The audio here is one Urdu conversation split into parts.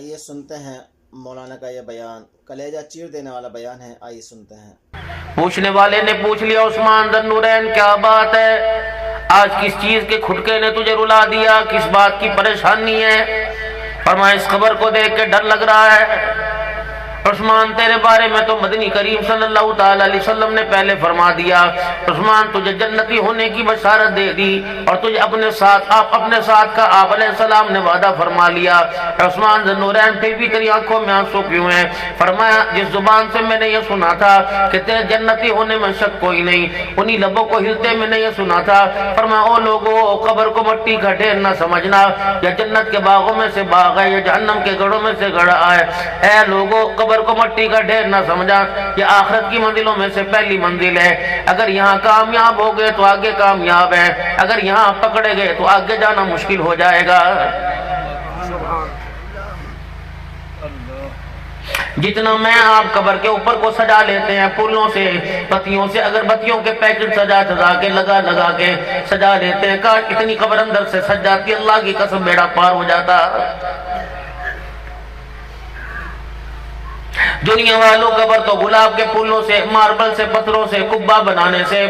آئیے سنتے ہیں مولانا کا یہ بیان، کلیجہ چیر دینے والا بیان ہے، آئیے سنتے ہیں۔ پوچھنے والے نے پوچھ لیا عثمان ذو النورین کیا بات ہے، آج کس چیز کے کھٹکے نے تجھے رلا دیا، کس بات کی پریشانی ہے؟ فرمایا اس خبر کو دیکھ کے ڈر لگ رہا ہے عثمان، تیرے بارے میں تو مدنی کریم صلی اللہ تعالی علیہ وسلم نے پہلے فرما دیا، عثمان تجھے جنتی ہونے کی بشارت دے دی، اور تجھے اپنے ساتھ کا آپ علیہ السلام نے وعدہ فرما لیا۔ عثمان ذو النورین پھر بھی تیری آنکھوں میں آنسو کیوں ہیں؟ فرمایا جس زبان سے میں نے یہ سنا تھا کہ تیرے جنتی ہونے میں شک کوئی نہیں، انہی لبوں کو ہلتے میں نے یہ سنا تھا۔ فرمایا او لوگو، قبر کو مٹی کا ڈھیر نہ سمجھنا، یا جنت کے باغوں میں سے باغ ہے، یا جہنم کے گڑھوں میں سے گڑھا ہے۔ اے لوگو، قبر کو مٹی کا ڈھیر نہ سمجھا، یہ آخرت کی منزلوں میں سے پہلی منزل ہے۔ اگر یہاں کامیاب ہو گئے تو آگے کامیاب ہے، اگر یہاں پکڑے گئے تو آگے جانا مشکل ہو جائے گا۔ جتنا میں آپ قبر کے اوپر کو سجا لیتے ہیں پھولوں سے، پتیوں سے، اگر بتیوں کے پیکٹ سجا کے لگا کے سجا لیتے ہیں، کاش اتنی قبر اندر سے سج جاتی، اللہ کی قسم بیڑا پار ہو جاتا۔ دنیا والوں قبر تو گلاب کے پھولوں سے، ماربل سے، پتھروں سے، قبہ بنانے سے،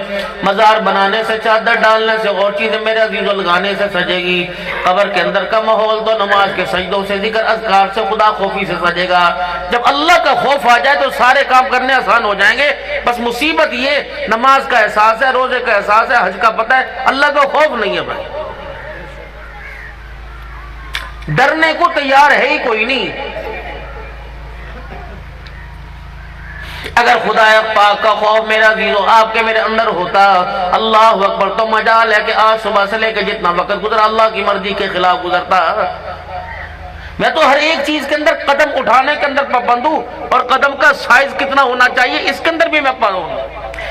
مزار بنانے سے، چادر ڈالنے سے، اور چیزیں میرے عزیزو لگانے سے سجے گی۔ قبر کے اندر کا ماحول تو نماز کے سجدوں سے، ذکر اذکار سے، خدا خوفی سے سجے گا۔ جب اللہ کا خوف آ جائے تو سارے کام کرنے آسان ہو جائیں گے۔ بس مصیبت یہ نماز کا احساس ہے، روزے کا احساس ہے، حج کا پتہ ہے، اللہ کا خوف نہیں ہے بھائی۔ ڈرنے کو تیار ہے ہی کوئی نہیں۔ اگر خدا پاک کا خوف میرا عزیزو آپ کے میرے اندر ہوتا، اللہ اکبر، تو مجال ہے کہ آج صبح سے لے کے جتنا وقت گزرا اللہ کی مرضی کے خلاف گزرتا۔ میں تو ہر ایک چیز کے اندر قدم اٹھانے کے اندر پابند ہوں، اور قدم کا سائز کتنا ہونا چاہیے اس کے اندر بھی میں پابند ہوں۔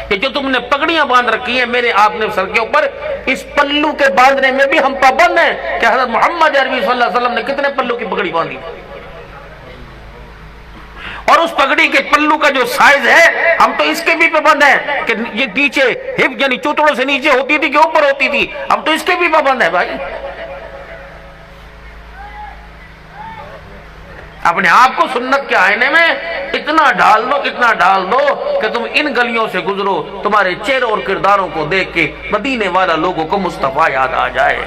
کہ جو تم نے پگڑیاں باندھ رکھی ہیں میرے آپ نے سر کے اوپر، اس پلو کے باندھنے میں بھی ہم پابند ہیں کہ حضرت محمد عربی صلی اللہ علیہ وسلم نے کتنے پلو کی پگڑی باندھی، اور اس پگڑی کے پلو کا جو سائز ہے ہم تو اس کے بھی پابند ہیں کہ یہ نیچے ہپ یعنی چوتڑوں سے نیچے ہوتی تھی کہ اوپر ہوتی تھی، ہم تو اس کے بھی پابند ہیں بھائی۔ اپنے آپ کو سنت کے آئینے میں اتنا ڈال دو کہ تم ان گلیوں سے گزرو، تمہارے چہروں اور کرداروں کو دیکھ کے مدینے والا لوگوں کو مصطفیٰ یاد آ جائے۔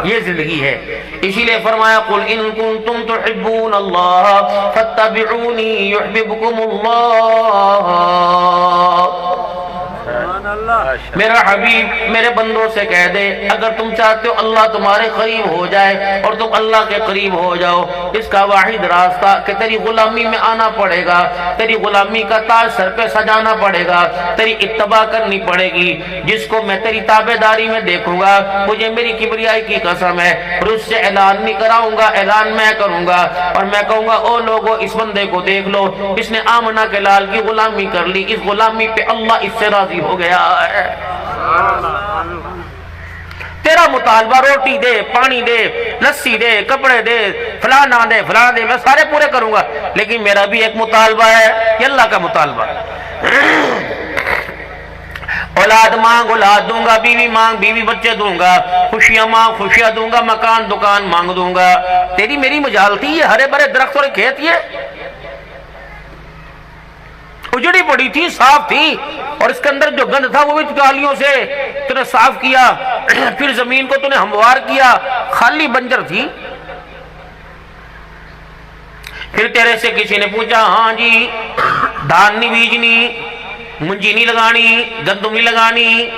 یہ زندگی ہے۔ اسی لئے فرمایا قُلْ إِن كُنتُمْ تُحِبُّونَ اللَّهَ فَاتَّبِعُونِي يُحْبِبْكُمُ اللَّهُ۔ میرا حبیب میرے بندوں سے کہہ دے اگر تم چاہتے ہو اللہ تمہارے قریب ہو جائے اور تم اللہ کے قریب ہو جاؤ، اس کا واحد راستہ کہ تیری غلامی میں آنا پڑے گا، تیری غلامی کا تاج سر پہ سجانا پڑے گا، تیری اتباع کرنی پڑے گی۔ جس کو میں تیری تابعداری میں دیکھوں گا، مجھے میری کبریائی کی قسم ہے، اور اس سے اعلان نہیں کراؤں گا، اعلان میں کروں گا، اور میں کہوں گا او لوگو اس بندے کو دیکھ لو، اس نے آمنہ کے لال کی غلامی کر لی، اس غلامی پہ اللہ اس سے راضی ہو گیا ہے۔ تیرا مطالبہ روٹی دے، پانی دے، لسی دے، کپڑے دے، فلانا دے، میں سارے پورے کروں گا، لیکن میرا بھی ایک مطالبہ ہے، یہ اللہ کا مطالبہ ہے۔ اولاد مانگ اولاد دوں گا، بیوی مانگ بیوی بچے دوں گا، خوشیاں مانگ خوشیاں دوں گا، مکان دکان مانگ دوں گا۔ تیری میری مجال تھی، یہ ہرے بھرے درخت اور کھیت یہ اجڑی پڑی تھی، صاف تھی، اور اس کے اندر جو گند تھا وہ بھی ٹالیوں سے تو نے صاف کیا، پھر زمین کو تو نے ہموار کیا، خالی بنجر تھی۔ پھر تیرے سے کسی نے پوچھا ہاں جی دھان نہیں بیجنی، منجی نہیں لگانی، گندم نہیں لگانی؟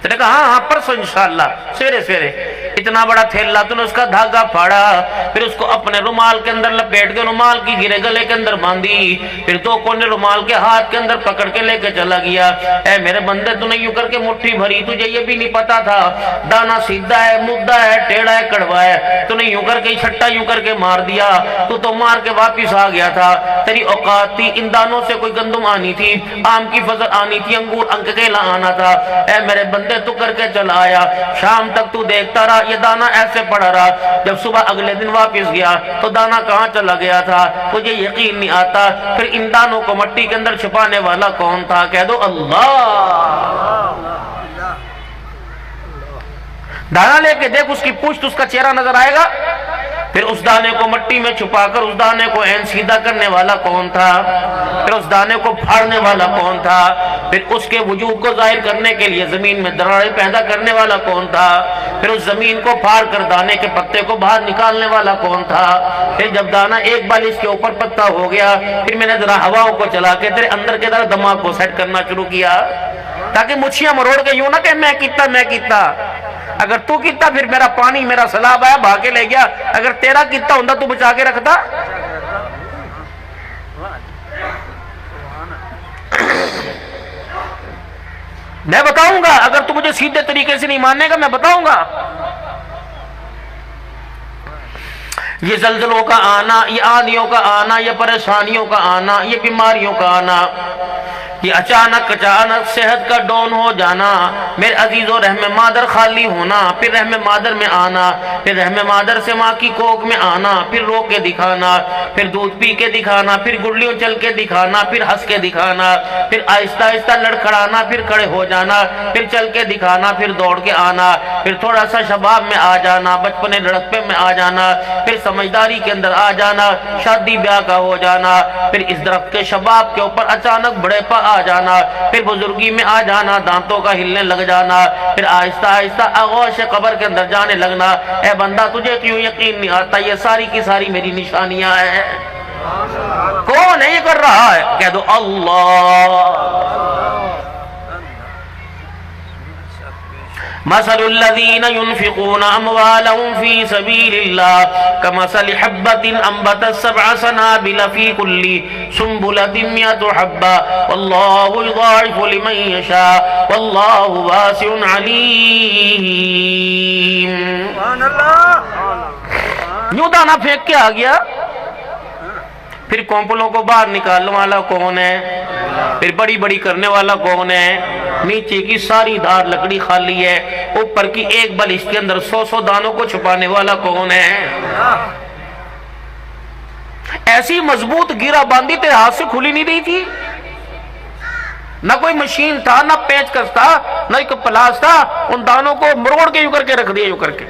تو نے کہا ہاں پرسوں انشاءاللہ سویرے اتنا بڑا تھیلا تو نے اس کا دھاگا پھاڑا، پھر اس کو اپنے رومال کے اندر لپیٹ کے رومال کی گرے گلے کے اندر باندھی، پھر دو کونے رومال کے ہاتھ کے اندر پکڑ کے لے کے چلا گیا۔ اے میرے بندے تو نے یوں کر کے مٹھی بھری، تجھے یہ بھی نہیں پتا تھا دانا سیدھا ہے، مدہ ہے، ٹیڑھا ہے، کڑوا ہے، تو نے یوں کر کے چھٹا یوں کر کے مار دیا، تو مار کے واپس آ گیا تھا۔ تیری اوقات تھی ان دانوں سے کوئی گندم آنی تھی، آم کی فصل آنی تھی، انگور انکیلا آنا تھا۔ اے میرے بندے تو کر کے چلا آیا، شام تک تو دیکھتا رہا یہ دانا ایسے پڑا رہا، جب صبح اگلے دن واپس گیا تو دانا کہاں چلا گیا تھا، مجھے یقین نہیں آتا۔ پھر ان دانوں کو مٹی کے اندر چھپانے والا کون تھا؟ کہہ دو اللہ۔ دانا لے کے دیکھ، اس کی پوچھ تو اس کا چہرہ نظر آئے گا، پھر اس دانے کو مٹی میں چھپا کر اس دانے کو عین سیدھا کرنے والا کون تھا؟ پھر اس دانے کو پھاڑنے والا کون تھا؟ پھر اس کے وجود کو ظاہر کرنے کے لیے زمین میں دراڑیں پیدا کرنے والا کون تھا؟ پھر اس زمین کو پھاڑ کر دانے کے پتے کو باہر نکالنے والا کون تھا؟ پھر جب دانا ایک بال اس کے اوپر پتا ہو گیا، پھر میں نے ذرا ہواؤں کو چلا کے تیرے اندر کے ذرا دماغ کو سیٹ کرنا شروع کیا، تاکہ مچھیاں مروڑ کے یوں نہ کہ میں کیتا اگر تو کیتا پھر میرا پانی میرا سیلاب آیا بہا کے لے گیا، اگر تیرا کیتا ہوندا تو بچا کے رکھتا۔ میں بتاؤں گا، اگر تو مجھے سیدھے طریقے سے نہیں ماننے گا میں بتاؤں گا۔ یہ زلزلوں کا آنا، یہ آندھیوں کا آنا، یہ پریشانیوں کا آنا، یہ بیماریوں کا آنا، یہ اچانک صحت کا ڈاؤن ہو جانا، میرے عزیزو رحم مادر خالی ہونا، پھر رحم مادر میں آنا، پھر رحم مادر سے ماں کی کوکھ میں آنا، پھر رو کے دکھانا، پھر دودھ پی کے دکھانا، پھر گڑلیوں چل کے دکھانا، پھر ہنس کے دکھانا، پھر آہستہ آہستہ لڑکھڑانا، پھر کھڑے ہو جانا، پھر چل کے دکھانا، پھر دوڑ کے آنا، پھر تھوڑا سا شباب میں آ جانا، بچپنے لڑکپے میں آ جانا، پھر سمجھداری کے اندر آ جانا، شادی بیاہ کا ہو جانا، پھر اس درخت کے شباب کے اوپر اچانک بڑے پا آ جانا، پھر بزرگی میں آ جانا، دانتوں کا ہلنے لگ جانا، پھر آہستہ آہستہ آغوش قبر کے اندر جانے لگنا۔ اے بندہ تجھے کیوں یقین نہیں آتا؟ یہ ساری کی ساری میری نشانیاں ہیں۔ کون ہے یہ کر رہا ہے؟ کہہ دو اللہ۔ مثل الذين ينفقون اموالهم في سبيل الله كمثل حبة انبتت 7 سنابل في كل سنبلة 100 حبة والله يضاعف لمن يشاء والله واسع عليم۔ سبحان اللہ۔ یوں دانا پھینک کے آ گیا، پھر کونپلوں کو باہر نکالنے والا کون ہے؟ پھر بڑی بڑی کرنے والا کون ہے؟ نیچے کی ساری دار لکڑی خالی ہے، اوپر کی ایک بلش کے اندر 100 دانوں کو چھپانے والا کون ہے؟ ایسی مضبوط گیرہ باندھی تیرے ہاتھ سے کھلی نہیں رہی تھی، نہ کوئی مشین تھا، نہ پیچ کس تھا، نہ کوئی پلاس تھا، ان دانوں کو مروڑ کے یوں کر کے رکھ دیا، یوں کر کے۔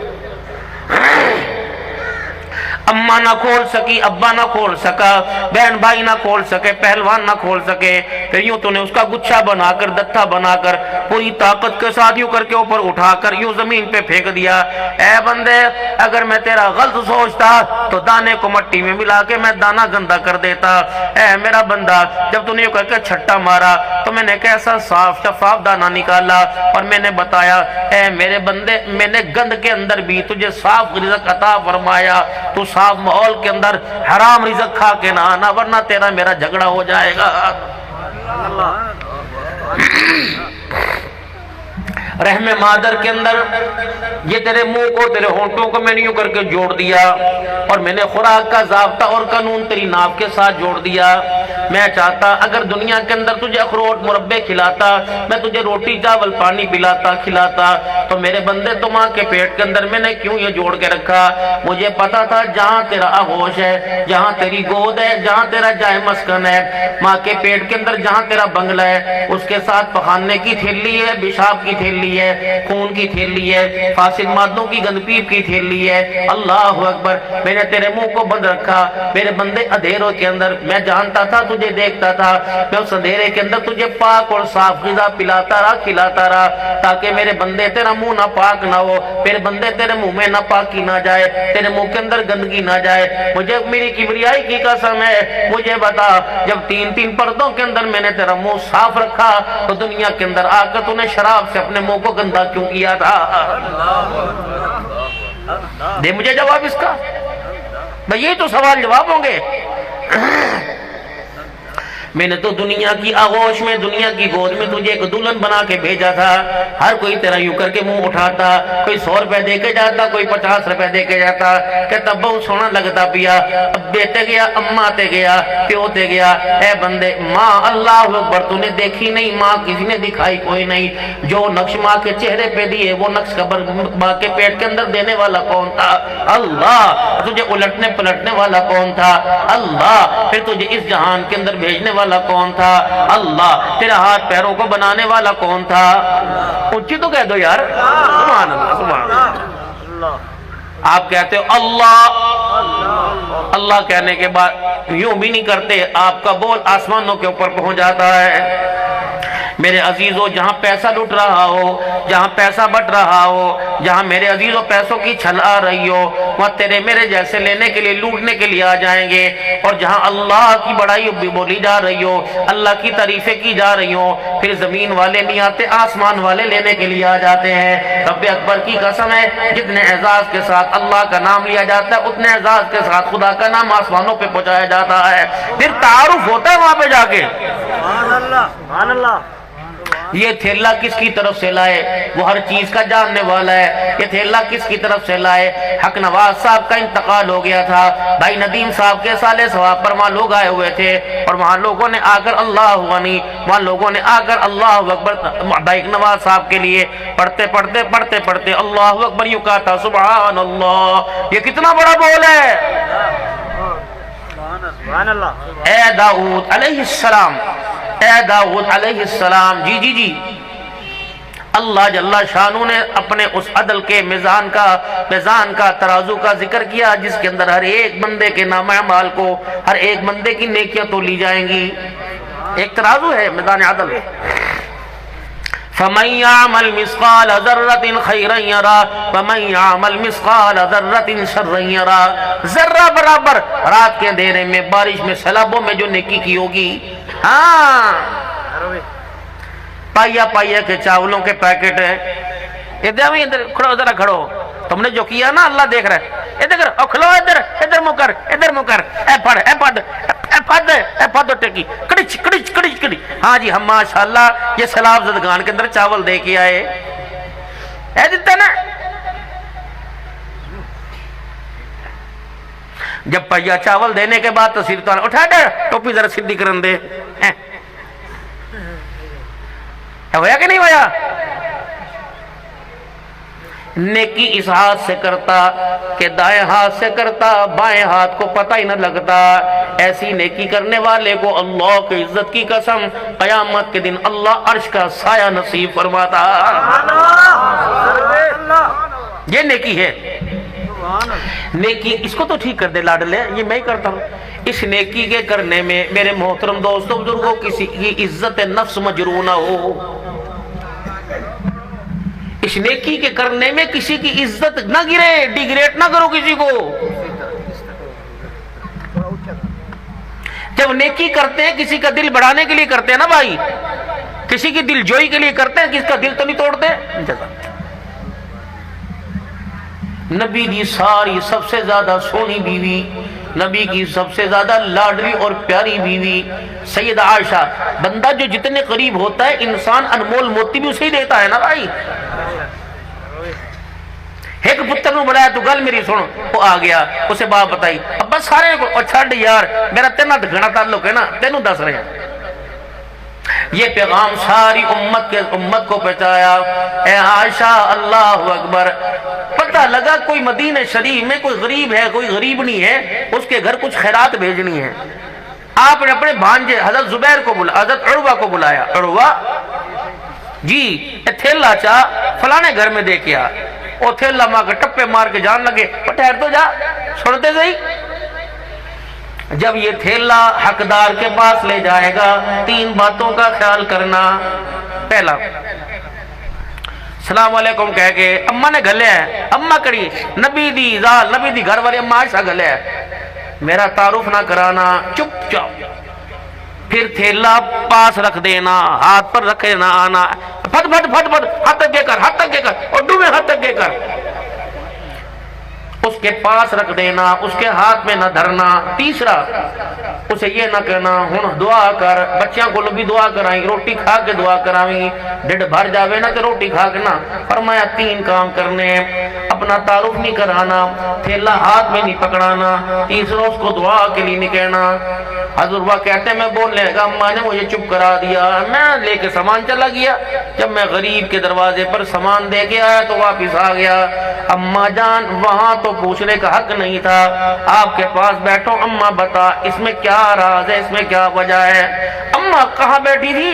اماں نہ کھول سکی، ابا نہ کھول سکا، بہن بھائی نہ کھول سکے، پہلوان نہ کھول سکے، پھر یوں تو نے اس کا گچھا بنا کر، دتھا بنا کر، پوری طاقت کے ساتھ یوں کر کے اوپر اٹھا کر یوں زمین پہ پھینک دیا۔ اے بندے، اگر میں تیرا غلط سوچتا تو دانے کو مٹی میں ملا کے میں دانہ گندا کر دیتا۔ اے میرا بندہ، جب تو نے یوں کر کے چھٹا مارا تو میں نے کیسا صاف شفاف دانہ نکالا، اور میں نے بتایا اے میرے بندے، میں نے گند کے اندر بھی تجھے صاف رزق عطا فرمایا، تو صاف ماحول کے اندر حرام رزق کھا کے نہ آنا، ورنہ تیرا میرا جھگڑا ہو جائے گا۔ رحم مادر کے اندر یہ تیرے منہ کو، تیرے ہونٹوں کو میں نے یوں کر کے جوڑ دیا، اور میں نے خوراک کا ضابطہ اور قانون تیری ناف کے ساتھ جوڑ دیا۔ میں چاہتا اگر دنیا کے اندر تجھے اخروٹ مربے کھلاتا، میں تجھے روٹی چاول پانی پلاتا کھلاتا، تو میرے بندے تو ماں کے پیٹ کے اندر میں نے کیوں یہ جوڑ کے رکھا؟ مجھے پتا تھا جہاں تیرا آغوش ہے، جہاں تیری گود ہے، جہاں تیرا جائے مسکن ہے، ماں کے پیٹ کے اندر جہاں تیرا بنگلہ ہے، اس کے ساتھ پخانے کی تھیلی ہے، پیشاب کی تھیلی ہے، خون کی تھیلی ہے، فاسد مادوں کی گند پیپ کی تھیلی ہے۔ اللہ اکبر، میں نے تیرے منہ کو بند رکھا میرے بندے اندھیروں کے اندر۔ میں جانتا تھا، تجھے دیکھتا تھا، میں اس اندھیرے کے اندر تجھے پاک اور صاف غذا پلاتا رہا، کھلاتا رہا، تاکہ میرے بندے تیرا منہ نہ پاک نہ ہو، میرے بندے تیرے منہ میں نہ پاکی نہ جائے، تیرے منہ کے اندر گندگی نہ جائے۔ مجھے میری کبریائی کی قسم ہے، مجھے بتا جب 3 پردوں کے اندر میں نے تیرا منہ صاف رکھا تو دنیا کے اندر آ کر تو نے شراب سے اپنے منہ کو گندا کیوں کیا تھا؟ دے مجھے جواب اس کا، بھئی یہ تو سوال جواب ہوں گے۔ میں نے تو دنیا کی آغوش میں، دنیا کی گود میں تجھے ایک دلہن بنا کے بھیجا تھا، ہر کوئی تیرا یوں کر کے منہ اٹھاتا، کوئی 100 روپے دے کے جاتا، کوئی 50 روپے دے کے جاتا، کہتا بہت سونا لگتا پیا، اب بیٹے گیا، اماں تے گیا، پیو تے گیا۔ اے بندے، ماں اللہ اکبر تو نے دیکھی نہیں، ماں کسی نے دکھائی کوئی نہیں، جو نقش ماں کے چہرے پہ دیے وہ نقش قبر ماں کے پیٹ کے اندر دینے والا کون تھا؟ اللہ۔ تجھے الٹنے پلٹنے والا کون تھا؟ اللہ۔ پھر تجھے اس جہان کے اندر بھیجنے والا کون تھا؟ اللہ۔ تیرے ہاتھ پیروں کو بنانے والا کون تھا؟ اونچی تو کہہ دو یار، سبحان اللہ، سبحان اللہ۔ آپ کہتے ہو اللہ اللہ کہنے کے بعد یوں بھی نہیں کرتے، آپ کا بول آسمانوں کے اوپر پہنچ جاتا ہے۔ میرے عزیزوں، جہاں پیسہ لٹ رہا ہو، جہاں پیسہ بٹ رہا ہو، جہاں میرے عزیزوں پیسوں کی چھل آ رہی ہو، وہاں تیرے میرے جیسے لینے کے لیے، لوٹنے کے لیے آ جائیں گے۔ اور جہاں اللہ کی بڑائی بولی جا رہی ہو، اللہ کی تعریفیں کی جا رہی ہو، پھر زمین والے نہیں آتے، آسمان والے لینے کے لیے آ جاتے ہیں۔ رب اکبر کی قسم ہے، جتنے اعزاز کے ساتھ اللہ کا نام لیا جاتا ہے، اتنے اعزاز کے ساتھ خدا کا نام آسمانوں پہ پہنچایا جاتا ہے۔ پھر تعارف ہوتا ہے وہاں پہ جا کے۔ سبحان اللہ، سبحان اللہ۔ یہ تھیلہ کس کی طرف سے لائے؟ وہ ہر چیز کا جاننے والا ہے۔ یہ تھیلہ کس کی طرف سے لائے؟ حق نواز صاحب کا انتقال ہو گیا تھا، بھائی ندیم صاحب کے سالے ثواب پر وہاں لوگ آئے ہوئے تھے، اور وہاں لوگوں نے آ کر اللہ غنی، وہاں لوگوں نے آ کر اللہ اکبر بھائی نواز صاحب کے لیے پڑھتے اللہ اکبر یوں کہا تھا، سبحان اللہ۔ یہ کتنا بڑا بول ہے! سبحان اللہ۔ اے داؤد علیہ السلام، اے داؤد علیہ السلام، جی اللہ جل شانہ نے اپنے اس عدل کے میزان کا ترازو کا ذکر کیا، جس کے اندر ہر ایک بندے کے نام اعمال کو، ہر ایک بندے کی نیکیاں تو لی جائیں گی۔ ایک ترازو ہے، میزان عدل ہے۔ فَمَن يَعْمَلْ مِثْقَالَ ذَرَّةٍ خَيْرًا يَرَهُ وَمَن يَعْمَلْ مِثْقَالَ ذَرَّةٍ شَرًّا يَرَهُ۔ ذرہ برابر رات کے اندھیرے میں، بارش میں، سیلابوں میں جو نیکی کی ہوگی، ہاں پائیا کے چاولوں کے پیکٹ ہے، ادھر کھڑو، ذرا کھڑو، تم نے جو کیا نا اللہ دیکھ رہا ہے، ادھر کھلو، ادھر منہ کر، اے پھڑ ٹکی کڑچ کڑچ کڑچ کڑچ۔ ہاں جی، ہم ماشاءاللہ یہ سیلاب زدگان کے اندر چاول دے کے آئے، اے دیتا نا۔ جب پہیا چاول دینے کے بعد تصویر تو اٹھا دے، ٹوپی ذرا سیدھی کرن دے، ہویا کہ نہیں ہویا؟ نیکی اس ہاتھ سے کرتا کہ دائیں ہاتھ سے کرتا، بائیں ہاتھ کو پتہ ہی نہ لگتا۔ ایسی نیکی کرنے والے کو اللہ کی عزت کی قسم قیامت کے دن اللہ عرش کا سایہ نصیب فرماتا۔ یہ نیکی ہے۔ نیکی اس کو تو ٹھیک کر دے لاڈلے، یہ میں ہی کرتا ہوں۔ اس نیکی کے کرنے میں میرے محترم دوستوں بزرگوں کسی کی عزت نفس مجروح نہ ہو۔ اس نیکی کے کرنے میں کسی کی عزت نہ گرے، ڈیگریٹ نہ کرو کسی کو۔ جب نیکی کرتے ہیں کسی کا دل بڑھانے کے لیے کرتے ہیں نا بھائی، کسی کی دل جوئی کے لیے کرتے ہیں، کس کا دل تو نہیں توڑتے۔ نبی کی ساری سب سے زیادہ سونی بیوی، نبی کی سب سے زیادہ لاڈلی اور پیاری بیوی سیدہ عائشہ۔ بندہ جو جتنے قریب ہوتا ہے انسان انمول موتی بھی اسے ہی دیتا ہے نا بھائی۔ ایک پتر نو بڑھایا تو گل میری سن، وہ آ گیا، اسے بات بتائی، اب بس سارے کو چھڑ یار، میرا تینا گھنا تعلق ہے نا، تینوں دس رہے ہیں۔ یہ پیغام ساری امت کو پہنچایا۔ اے عائشہ، اللہ اکبر، پتہ لگا کوئی مدینہ شریف میں کوئی غریب ہے، کوئی غریب نہیں ہے، اس کے گھر کچھ خیرات بھیجنی ہے۔ آپ نے اپنے بھانجے حضرت زبیر کو بلایا، حضرت عروہ کو بلایا، عروہ جی تھیلا چاہ فلانے گھر میں دے کے آ۔ وہ تھیلا ماں کے ٹپے مار کے جان لگے، ٹھہر تو جا، سنتے صحیح۔ جب یہ تھیلا حقدار کے پاس لے جائے گا، تین باتوں کا خیال کرنا۔ پہلا، السلام علیکم کہہ کے اماں نے گھلے ہے، اماں کڑی نبی دی زال، نبی دی گھر والی اماں عائشہ گھلے ہے، میرا تعارف نہ کرانا، چپ چاپ۔ پھر تھیلا پاس رکھ دینا، ہاتھ پر رکھے نہ آنا، پھٹ پھٹ پھٹ پھٹ، ہاتھ تک کر، ہاتھ تک کر، اور ڈوبے ہاتھ تک کر، اس کے پاس رکھ دینا، اس کے ہاتھ میں نہ دھرنا۔ تیسرا، اسے یہ نہ کہنا ہن دعا کر، بچیاں کو بھی دعا کرائیں، روٹی کھا کے دعا کرائیں، ڈڈ بھر جاوے نا تو روٹی کھا کے نا۔ فرمایا تین کام کرنے، اپنا تعارف نہیں کرانا، تھیلا ہاتھ میں نہیں پکڑانا، تیسرا اس کو دعا کے لیے نہیں کہنا۔ حضور وہ کہتے ہیں میں بولنے گا، اماں نے مجھے چپ کرا دیا، میں لے کے سامان چلا گیا، جب میں غریب کے دروازے پر سامان دے کے آیا تو واپس آ گیا۔ اماں جان وہاں تو پوچھنے کا حق نہیں تھا، آپ کے پاس بیٹھو، اماں بتا اس میں کیا راز ہے، اس میں کیا وجہ ہے۔ اماں کہاں بیٹھی تھی؟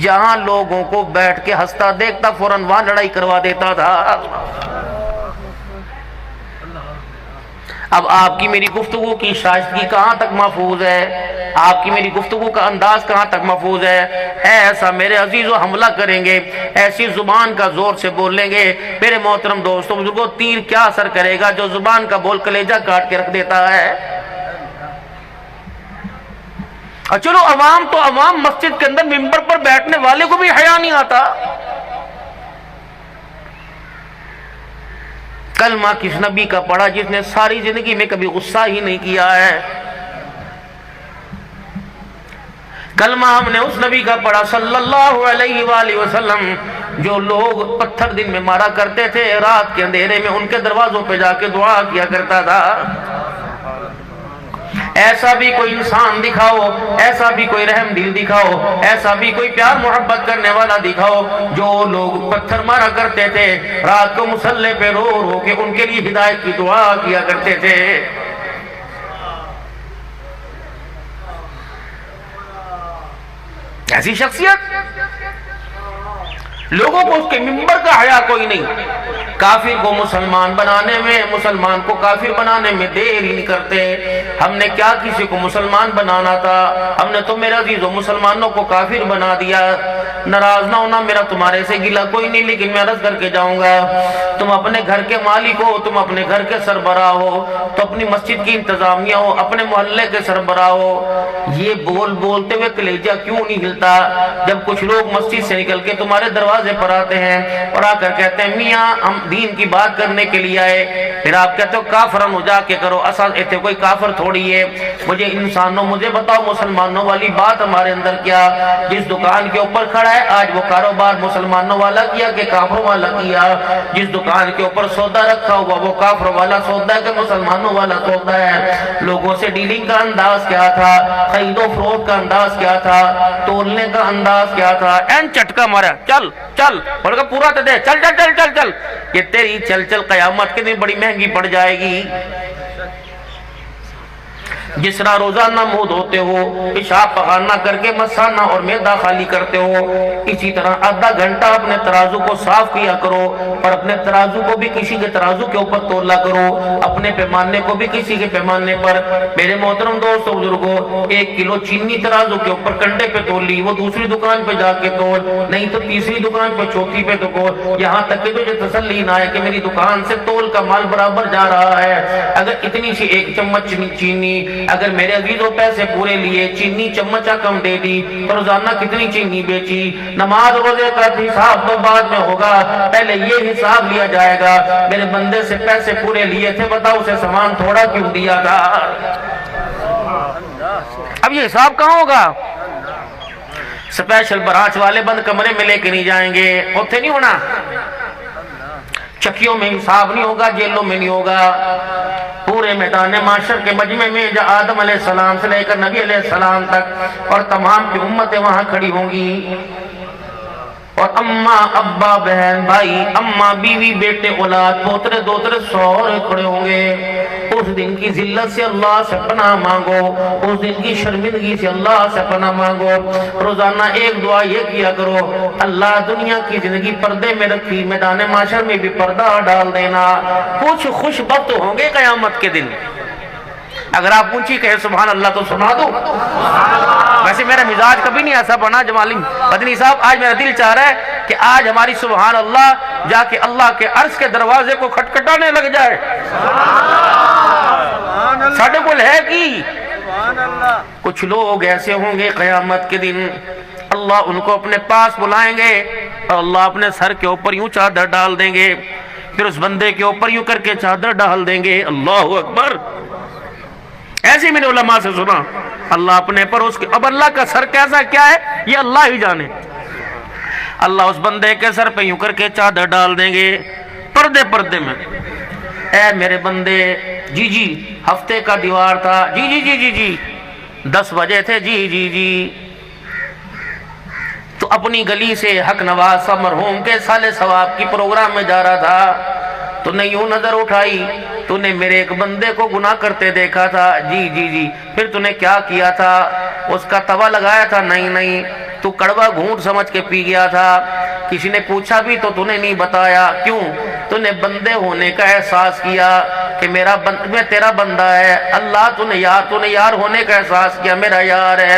جہاں لوگوں کو بیٹھ کے ہنستا دیکھتا فوراً وہاں لڑائی کروا دیتا تھا۔ اب آپ کی میری گفتگو کی شائستگی کہاں تک محفوظ ہے؟ آپ کی میری گفتگو کا انداز کہاں تک محفوظ ہے؟ ایسا میرے عزیزو حملہ کریں گے، ایسی زبان کا زور سے بولیں گے، میرے محترم دوستوں بزرگوں، تیر کیا اثر کرے گا جو زبان کا بول کلیجہ کاٹ کے رکھ دیتا ہے۔ اور چلو عوام تو عوام، مسجد کے اندر ممبر پر بیٹھنے والے کو بھی حیا نہیں آتا۔ کلمہ کس نبی کا پڑھا جس نے ساری زندگی میں کبھی غصہ ہی نہیں کیا ہے؟ کلمہ ہم نے اس نبی کا پڑھا صلی اللہ علیہ وآلہ وسلم، جو لوگ پتھر دن میں مارا کرتے تھے، رات کے اندھیرے میں ان کے دروازوں پہ جا کے دعا کیا کرتا تھا۔ ایسا بھی کوئی انسان دکھاؤ، ایسا بھی کوئی رحم دل دکھاؤ، ایسا بھی کوئی پیار محبت کرنے والا دکھاؤ۔ جو لوگ پتھر مارا کرتے تھے، رات کو مصلے پہ رو رو کے ان کے لیے ہدایت کی دعا کیا کرتے تھے۔ ایسی شخصیت، لوگوں کو اس کے ممبر کا حیا کوئی نہیں۔ کافر کو مسلمان بنانے میں، مسلمان کو کافر بنانے میں دیر ہی نہیں کرتے۔ ہم نے کیا کسی کو مسلمان بنانا تھا؟ ہم نے تو میرے عزیزو مسلمانوں کو کافر بنا دیا۔ ناراض نہ ہونا، میرا تمہارے سے گلہ کوئی نہیں، لیکن میں عرض کر کے جاؤں گا، تم اپنے گھر کے مالک ہو، تم اپنے گھر کے سربراہ ہو، تو اپنی مسجد کی انتظامیہ ہو، اپنے محلے کے سربراہ ہو۔ یہ بولتے ہوئے کلیجہ کیوں نہیں ہلتا جب کچھ لوگ مسجد سے نکل کے تمہارے دروازے پر آتے ہیں اور آ کر کہتے ہیں میاں ہم دین کی بات کرنے کے لیے آئے، پھر آپ کہتے ہو کافرن ہو جا کے کرو، اصل ایتھے کوئی کافر تھوڑی ہے۔ مجھے انسانوں، مجھے بتاؤ مسلمانوں والی بات ہمارے اندر کیا؟ جس دکان کے اوپر کھڑا ہے آج وہ کاروبار مسلمانوں والا کیا کہ کافروں والا کیا؟ جس دکان کے اوپر سودا رکھا ہوا وہ کافروں والا سودا ہے کہ مسلمانوں والا سودا ہے؟ لوگوں سے ڈیلنگ کا انداز کیا تھا؟ خرید و فروخت کا انداز کیا تھا؟ تولنے کا انداز کیا تھا؟ این چٹکا مارا، چل چل، بول کا پورا تو دے، چل چل چل چل چل۔ یہ تیری چل چل قیامت کے دن بڑی مہنگی پڑ جائے گی۔ جس طرح روزانہ منہ دھوتے ہو، پیشاب پخانہ کر کے مثانہ اور معدہ خالی کرتے ہو، اسی طرح آدھا گھنٹہ اپنے ترازو کو صاف کیا کرو، اور اپنے ترازو کو بھی کسی کے ترازو کے اوپر تولا کرو، اپنے پیمانے کو بھی کسی کے پیمانے پر۔ میرے محترم دوستو بزرگوں، 1 کلو چینی ترازو کے اوپر کنڈے پہ تول لی، وہ دوسری دکان پہ جا کے تول، نہیں تو تیسری دکان پہ، چوتھی پہ تول، یہاں تک کہ تجھے تسلی نہ ہے کہ میری دکان سے تول کا مال برابر جا رہا ہے۔ اگر اتنی سی 1 چمچ چینی، اگر میرے عزیزوں پیسے پورے لیے، چینی چمچہ کم دے دی، روزانہ کتنی چینی بیچی؟ نماز روزے کا حساب تو بعد میں ہوگا، پہلے یہ حساب لیا جائے گا، میرے بندے سے پیسے پورے لیے تھے، بتاؤ اسے سامان تھوڑا کیوں دیا تھا؟ اب یہ حساب کہاں ہوگا؟ سپیشل برانچ والے بند کمرے میں لے کے نہیں جائیں گے، اتنے نہیں ہونا، چکیوں میں حساب نہیں ہوگا، جیلوں میں نہیں ہوگا، پورے میدان معاشر کے مجمع میں جو آدم علیہ السلام سے لے کر نبی علیہ السلام تک اور تمام کی امتیں وہاں کھڑی ہوں گی، اور اماں ابا بہن بھائی، اماں بیوی بیٹے اولاد پوترے دوترے سورے کھڑے ہوں گے۔ اس دن کی ذلت سے اللہ سے پناہ مانگو، اس دن کی شرمندگی سے اللہ سے پناہ مانگو۔ روزانہ ایک دعا یہ کیا کرو، اللہ دنیا کی زندگی پردے میں رکھی، میدان معاشر میں بھی پردہ ڈال دینا۔ کچھ خوش بخت ہوں گے قیامت کے دن۔ اگر آپ اونچی کہے سبحان اللہ تو سنا دو۔ ویسے میرا مزاج کبھی نہیں ایسا بنا جمالی مدنی صاحب، آج میرا دل چاہ رہا ہے کہ آج ہماری سبحان اللہ جا کے اللہ کے عرش کے دروازے کو کھٹکھٹانے لگ جائے۔ ساڑھے بول ہے کی کچھ لوگ ایسے ہوں گے قیامت کے دن، اللہ ان کو اپنے پاس بلائیں گے اور اللہ اپنے سر کے اوپر یوں چادر ڈال دیں گے، پھر اس بندے کے اوپر یوں کر کے چادر ڈال دیں گے۔ اللہ اکبر! ایسے میں نے علماء سے سنا، اللہ اپنے پر اس کے، اب اللہ کا سر کیسا کیا ہے یہ اللہ ہی جانے۔ اللہ اس بندے کے سر پہ یوں کر کے چادر ڈال دیں گے پردے پردے میں۔ اے میرے بندے، جی جی ہفتے کا دیوار تھا، جی جی جی جی جی 10 بجے تھے، جی جی جی، تو اپنی گلی سے حق نواز سا مرحوم کے سال ثواب کی پروگرام میں جا رہا تھا، تو نے یوں نظر اٹھائی تو نے میرے ایک بندے کو گناہ کرتے دیکھا تھا. جی جی جی. پھر تو نے کیا کیا تھا؟ اس کا توا لگایا تھا؟ نہیں نہیں، تو کڑوا گھونٹ سمجھ کے پی گیا تھا. کسی نے پوچھا بھی تو نے نہیں بتایا. کیوں؟ تو نے بندے ہونے کا احساس کیا کہ میں تیرا بندہ ہے. اللہ تو نے یار ہونے کا احساس کیا، میرا یار ہے.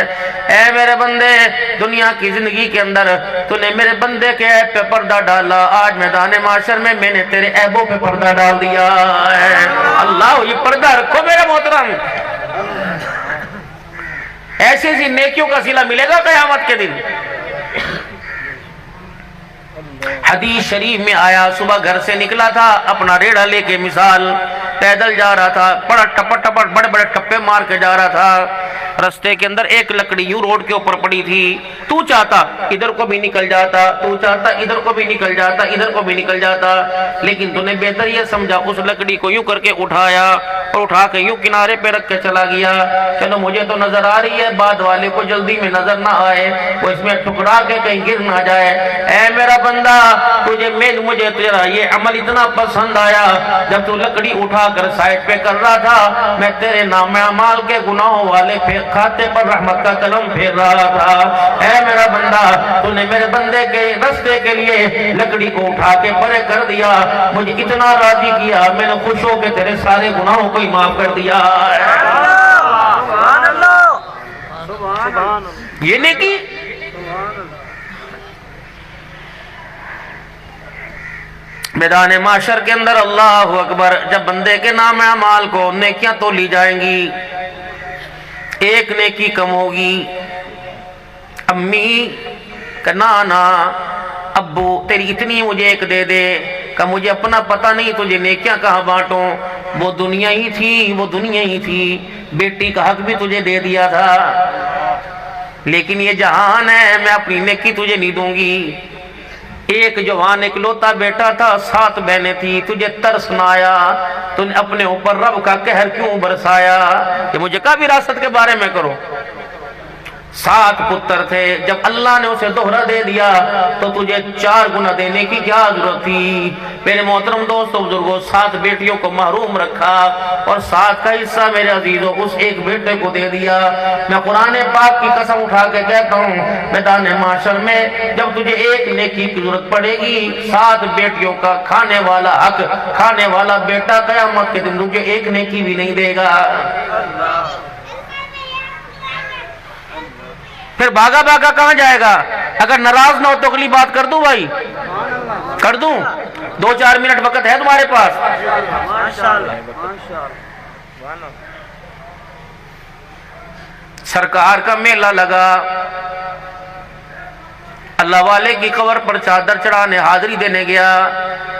اے میرے بندے، دنیا کی زندگی کے اندر تو نے میرے بندے کے عیب پہ پردہ ڈالا. آج میدان معاشر میں میں نے تیرے عیبوں پہ پردہ ڈال دیا ہے. اللہ، یہ پردہ رکھو میرے محترم. ایسی ایسی نیکیوں کا صلہ ملے گا قیامت کے دن. حدیث شریف میں آیا، صبح گھر سے نکلا تھا اپنا ریڑھا لے کے، مثال پیدل جا رہا تھا، بڑا ٹپٹ بڑے بڑے ٹپے مار کے جا رہا تھا. رستے کے اندر ایک لکڑی یوں روڈ کے اوپر پڑی تھی. تو چاہتا ادھر کو بھی نکل جاتا، تو چاہتا ادھر کو بھی نکل جاتا، ادھر کو بھی نکل جاتا، لیکن تو نے بہتر یہ سمجھا اس لکڑی کو یوں کر کے اٹھایا اور اٹھا کے یوں کنارے پہ رکھ کے چلا گیا. چلو مجھے تو نظر آ رہی ہے، بعد والے کو جلدی میں نظر نہ آئے، وہ اس میں ٹکرا کے کہیں گر نہ جائے. اے میرا بندہ، مجھے تیرا یہ عمل اتنا پسند آیا، جب تو لکڑی اٹھا کر سائڈ پہ کر رہا تھا، میں تیرے نام اعمال کے گناہوں والے کھاتے پر رحمت کا قلم پھیر رہا تھا. اے میرا بندہ، تو نے میرے بندے کے رستے کے لیے لکڑی کو اٹھا کے پرے کر دیا. مجھے اتنا راضی کیا، میں نے خوش ہو کے تیرے سارے گناہوں کو ہی معاف کر دیا. سبحان اللہ، سبحان اللہ. یہ نیکی میدان معاشر کے اندر، اللہ اکبر، جب بندے کے نام اعمال کو نیکیاں تو لی جائیں گی، ایک نیکی کم ہوگی. امی کہ نانا ابو تیری اتنی مجھے ایک دے دے، کہ مجھے اپنا پتہ نہیں تجھے نیکیاں کہاں بانٹوں. وہ دنیا ہی تھی، بیٹی کا حق بھی تجھے دے دیا تھا، لیکن یہ جہان ہے، میں اپنی نیکی تجھے نہیں دوں گی. ایک جوان اکلوتا بیٹا تھا، 7 بہنیں تھی، تجھے ترس نہ آیا؟ تو نے اپنے اوپر رب کا قہر کیوں برسایا کہ مجھے کا وراثت کے بارے میں کرو؟ 7 پتر تھے، جب اللہ نے اسے دوہرا دے دیا تو تجھے 4 گنا دینے کی کیا ضرورت تھی؟ میرے محترم دوستو بزرگوں، 7 بیٹیوں کو محروم رکھا اور 7 کا حصہ میرے عزیزوں اس ایک بیٹے کو دے دیا. میں قرآن پاک کی قسم اٹھا کے کہتا ہوں، میدان معاشر میں جب تجھے ایک نیکی کی ضرورت پڑے گی، 7 بیٹیوں کا کھانے والا حق، کھانے والا بیٹا قیامت کے دن تجھے ایک نیکی بھی نہیں دے گا. پھر بھاگا کہاں جائے گا؟ اگر ناراض نہ ہو تو اگلی بات کر دوں بھائی، کر دوں؟ 2-4 منٹ وقت ہے تمہارے پاس؟ سرکار کا میلہ لگا، اللہ والے کی قبر پر چادر چڑھانے حاضری دینے گیا.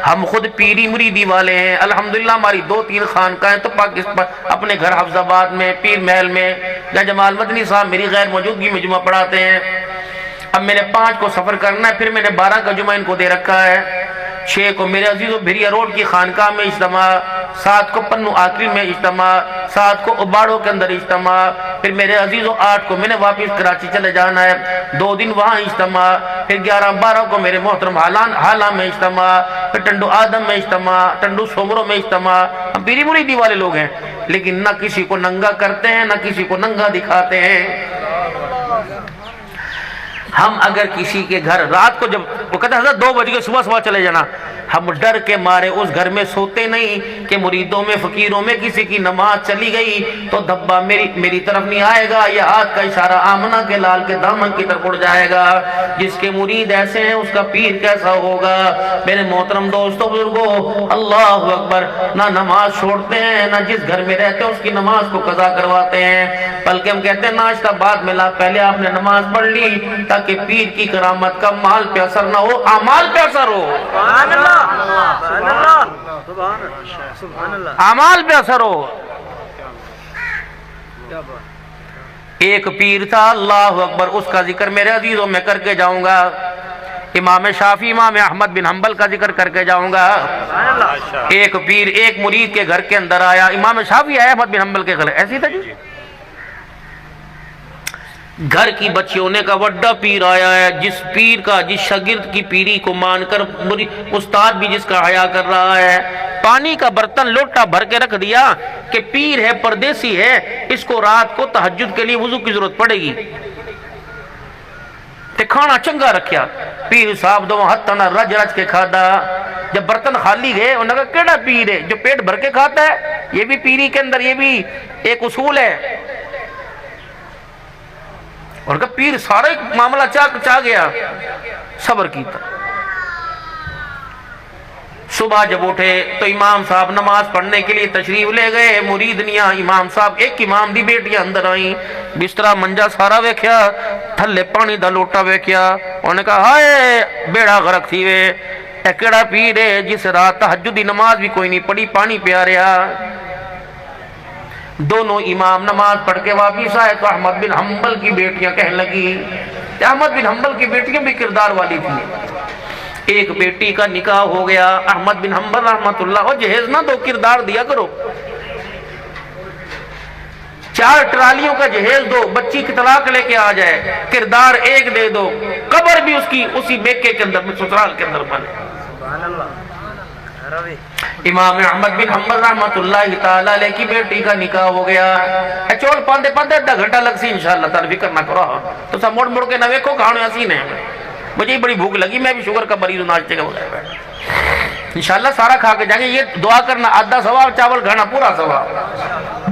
ہم خود پیری مریدی والے ہیں، الحمدللہ ہماری 2-3 خانقاہیں تو پاکستان اپنے گھر حفظ آباد میں، پیر محل میں، یا جمال مدنی صاحب میری غیر موجودگی میں جمعہ پڑھاتے ہیں. اب میں نے 5 کو سفر کرنا ہے، پھر میں نے 12 کا جمعہ ان کو دے رکھا ہے. 6 کو میرے عزیزو بھیریا روڈ کی خانقاہ میں اجتماع، 7 کو پنو آکری میں اجتماع، 7 کو اباڑوں کے اندر اجتماع، پھر میرے عزیزو 8 کو میں نے واپس کراچی چلے جانا ہے، 2 دن وہاں اجتماع، پھر 11-12 کو میرے محترم حالہ میں اجتماع، پھر ٹنڈو آدم میں اجتماع، ٹنڈو سومرو میں اجتماع. ہم پیری مریدی والے لوگ ہیں، لیکن نہ کسی کو ننگا کرتے ہیں، نہ کسی کو ننگا دکھاتے ہیں. ہم اگر کسی کے گھر رات کو جب وہ کہتے ہیں حضرت 2 بج کے صبح چلے جانا، ہم ڈر کے مارے اس گھر میں سوتے نہیں کہ مریدوں میں فقیروں میں کسی کی نماز چلی گئی تو دھبا میری طرف نہیں آئے گا، یہ ہاتھ کا اشارہ آمنہ کے لال کے دامن کی طرف اڑ جائے گا. جس کے مرید ایسے ہیں اس کا پیر کیسا ہوگا؟ میرے محترم دوستو بزرگو، اللہ اکبر، نہ نماز چھوڑتے ہیں، نہ جس گھر میں رہتے ہیں اس کی نماز کو قضا کرواتے ہیں، بلکہ ہم کہتے ہیں ناشتہ بعد میں لا، پہلے آپ نے نماز پڑھ لی تاکہ پیر کی کرامت کا مال پہ اثر نہ ہو، اعمال پہ اثر ہو. سبحان اللہ، سبحان اللہ، سبحان اللہ، اعمال پہ اثر ہو. ایک پیر تھا، اللہ اکبر، اس کا ذکر میرے عزیزوں میں کر کے جاؤں گا. امام شافعی، امام احمد بن حنبل کا ذکر کر کے جاؤں گا. ایک پیر ایک مرید کے گھر کے اندر آیا، امام شافعی آیا احمد بن حنبل کے گھر، ایسی تھا جی. گھر کی بچیوں نے کا وڈا پیر آیا ہے، جس پیر کا، جس شاگرد کی پیری کو مان کر استاد بھی جس کا حیا کر رہا ہے. پانی کا برتن لوٹا بھر کے رکھ دیا کہ پیر ہے پردیسی ہے اس کو رات کو تہجد کے لیے وضو کی ضرورت پڑے گی تے کھانا چنگا رکھیا پیر صاحب دو ہاتھ نہ رج رج کے کھادا جب برتن خالی گئے انہوں نے کہا کیڑا پیر ہے جو پیٹ بھر کے کھاتا ہے یہ بھی پیری کے اندر یہ بھی ایک اصول ہے اور کہا پیر سارا معاملہ چاہ گیا صبر کیتا صبح جب اٹھے تو امام صاحب نماز پڑھنے کے لیے تشریف لے گئے مریدنیاں امام صاحب ایک امام دی بیٹیاں اندر آئیں بسترا منجا سارا ویکھیا تھلے پانی دا لوٹا ویکھیا انہوں نے کہا ہائے بیڑا غرق تھی وے اے کیڑا پیر ہے جس رات تہجد دی نماز بھی کوئی نہیں پڑھی پانی پیا رہا دونوں امام نماز پڑھ کے واپس آئے تو احمد بن حنبل کی بیٹیاں کہنے لگی احمد بن حنبل کی بیٹیاں بھی کردار والی تھی ایک بیٹی کا نکاح ہو گیا احمد بن حنبل رحمت اللہ اور جہیز نہ دو کردار دیا کرو 4 ٹرالیوں کا جہیز دو بچی کی طلاق لے کے آ جائے کردار ایک دے دو قبر بھی اس کی اسی میکے کے اندر سسرال کے اندر بنے سبحان اللہ امام احمد بن حنبل رحمت اللہ تعالی علیہ کی بیٹی کا نکاح ہو گیا چول پاندے آدھا گھنٹہ لگ سی انشاءاللہ تعالی فکر نہ کرو تو سب مڑ کے نہ ویکھو کھانے حسین ہے مجھے بڑی بھوک لگی میں بھی شوگر کا مریض ہوں ناشتے کا بغیر بیٹھا انشاءاللہ سارا کھا کے جائیں گے یہ دعا کرنا آدھا ثواب چاول کھانا پورا ثواب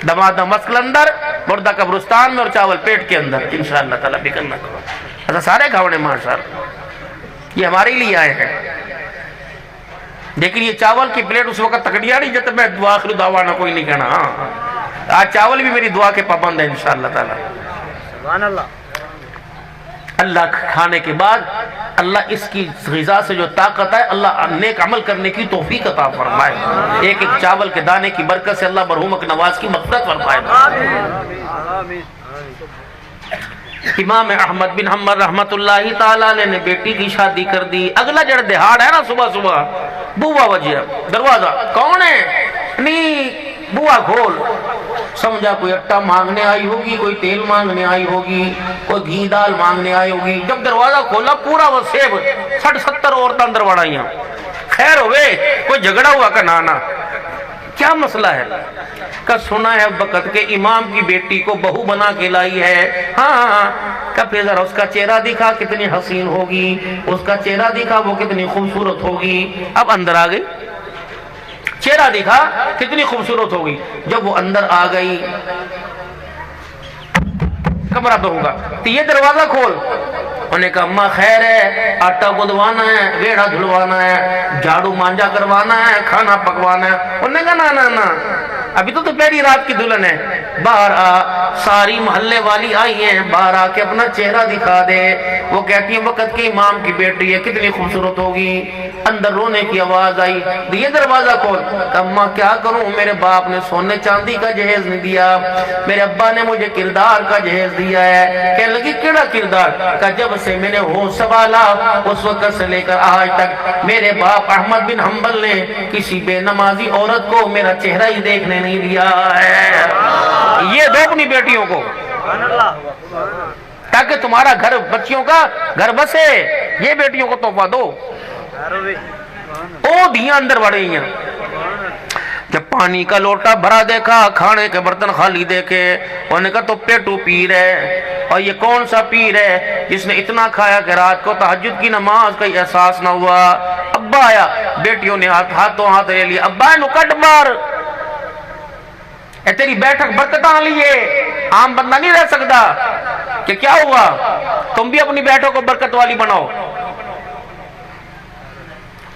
دمادہ مسکل اندر مردہ قبرستان میں اور چاول پیٹ کے اندر انشاءاللہ تعالی فکر نہ کرو ایسا سارے کھاونے ماشاءاللہ یہ ہمارے لیے آئے ہیں لیکن یہ چاول کی پلیٹ اس وقت تکڑیا نہیں جب میں دعا آخر دعوانا کوئی نہیں کہنا آج چاول بھی میری دعا کے پابند ہے انشاءاللہ تعالی سبحان اللہ اللہ کھانے کے بعد اللہ اس کی غذا سے جو طاقت ہے اللہ نیک عمل کرنے کی توفیق عطا فرمائے ایک ایک چاول کے دانے کی برکت سے اللہ مرحوم نواز کی مغفرت فرمائے آمین امام احمد بن حنبل رحمت اللہ تعالی علیہ نے بیٹی کی شادی کر دی اگلا جڑ دہاڑ ہے نا صبح بوا وجہ دروازہ کون ہے نہیں بوا کھول سمجھا کوئی اٹا مانگنے آئی ہوگی کوئی تیل مانگنے آئی ہوگی کوئی گھی دال مانگنے آئی ہوگی جب دروازہ کھولا پورا وہ سیب 60-70 عورتیں اندر وڑائیاں خیر ہوئے کوئی جھگڑا ہوا کا نانا کیا مسئلہ ہے کہ سنا ہے وقت کے امام کی بیٹی کو بہو بنا کے لائی ہے ہاں کہ پھر ذرا اس کا چہرہ دکھا کتنی حسین ہوگی اس کا چہرہ دکھا وہ کتنی خوبصورت ہوگی اب اندر آ گئی چہرہ دکھا کتنی خوبصورت ہوگی جب وہ اندر آ گئی کمرہ پہ ہوگا تو یہ دروازہ کھول انہوں نے کہا اماں خیر ہے آٹا گدوانا ہے ویڑا دھلوانا ہے جھاڑو مانجا کروانا ہے کھانا پکوانا ہے انہوں نے کہا نا ابھی تو پہلی رات کی دلہن ہے باہر آ ساری محلے والی آئی ہیں باہر آ کے اپنا چہرہ دکھا دے وہ کہتی ہیں وقت کے امام کی بیٹی ہے کتنی خوبصورت ہوگی اندر رونے کی آواز آئی یہ دروازہ کھول کہ اماں کیا کروں میرے باپ نے سونے چاندی کا جہیز نہیں دیا میرے ابا نے مجھے کردار کا جہیز دیا ہے کہنے لگی کیڑا کردار کہ جب سے میں نے ہوش سنبھالا اس وقت سے لے کر آج تک میرے باپ احمد بن حنبل نے کسی بے نمازی عورت کو میرا چہرہ ہی دیکھنے نہیں دیا ہے یہ دو اپنی بیٹیوں کو تاکہ تمہارا گھر بچیوں کا گھر بسے یہ بیٹیوں کو تحفہ دو او دھیاں اندر بڑھیں ہیں جب پانی کا لوٹا بھرا دیکھا کھانے کے برتن خالی دیکھے انہوں نے کہا تو پیٹو پیر ہے اور یہ کون سا پیر ہے جس نے اتنا کھایا کہ رات کو تہجد کی نماز کا احساس نہ ہوا ابا آیا بیٹیوں نے ہاتھوں ہاتھ لے لیا ابا نو کٹ بار اے تیری بیٹھک برکتاں لیے عام بندہ نہیں رہ سکتا کہ کیا ہوا تم بھی اپنی بیٹھوں کو برکت والی بناؤ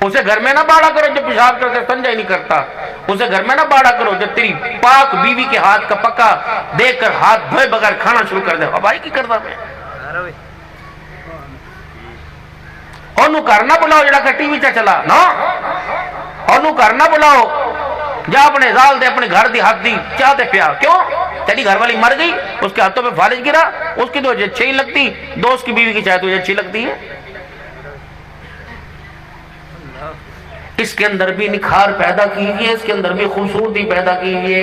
اسے گھر میں نہ باڑا کرو جب پیشاب کرتے سنجا ہی نہیں کرتا اسے گھر میں نہ باڑا کرو جب تیری پاک بیوی کے ہاتھ کا پکا دیکھ کر ہاتھ دھوئے بغیر کھانا شروع کر دے اب آئی کی کرتا میں انہوں کرنا بلاؤ جڑا کہ ٹی وی چلا نا انہوں کرنا بلاؤ جا اپنے زال دے اپنے گھر دی ہاتھ دی چاہ دے پیا کیوں تیری گھر والی مر گئی اس کے ہاتھوں پہ فالج گرا اس کی تو اچھی لگتی دوست کی بیوی کی چاہے تجھے اچھی لگتی ہے اس کے اندر بھی نکھار پیدا کیجئے اس کے اندر بھی خوبصورتی پیدا کیجئے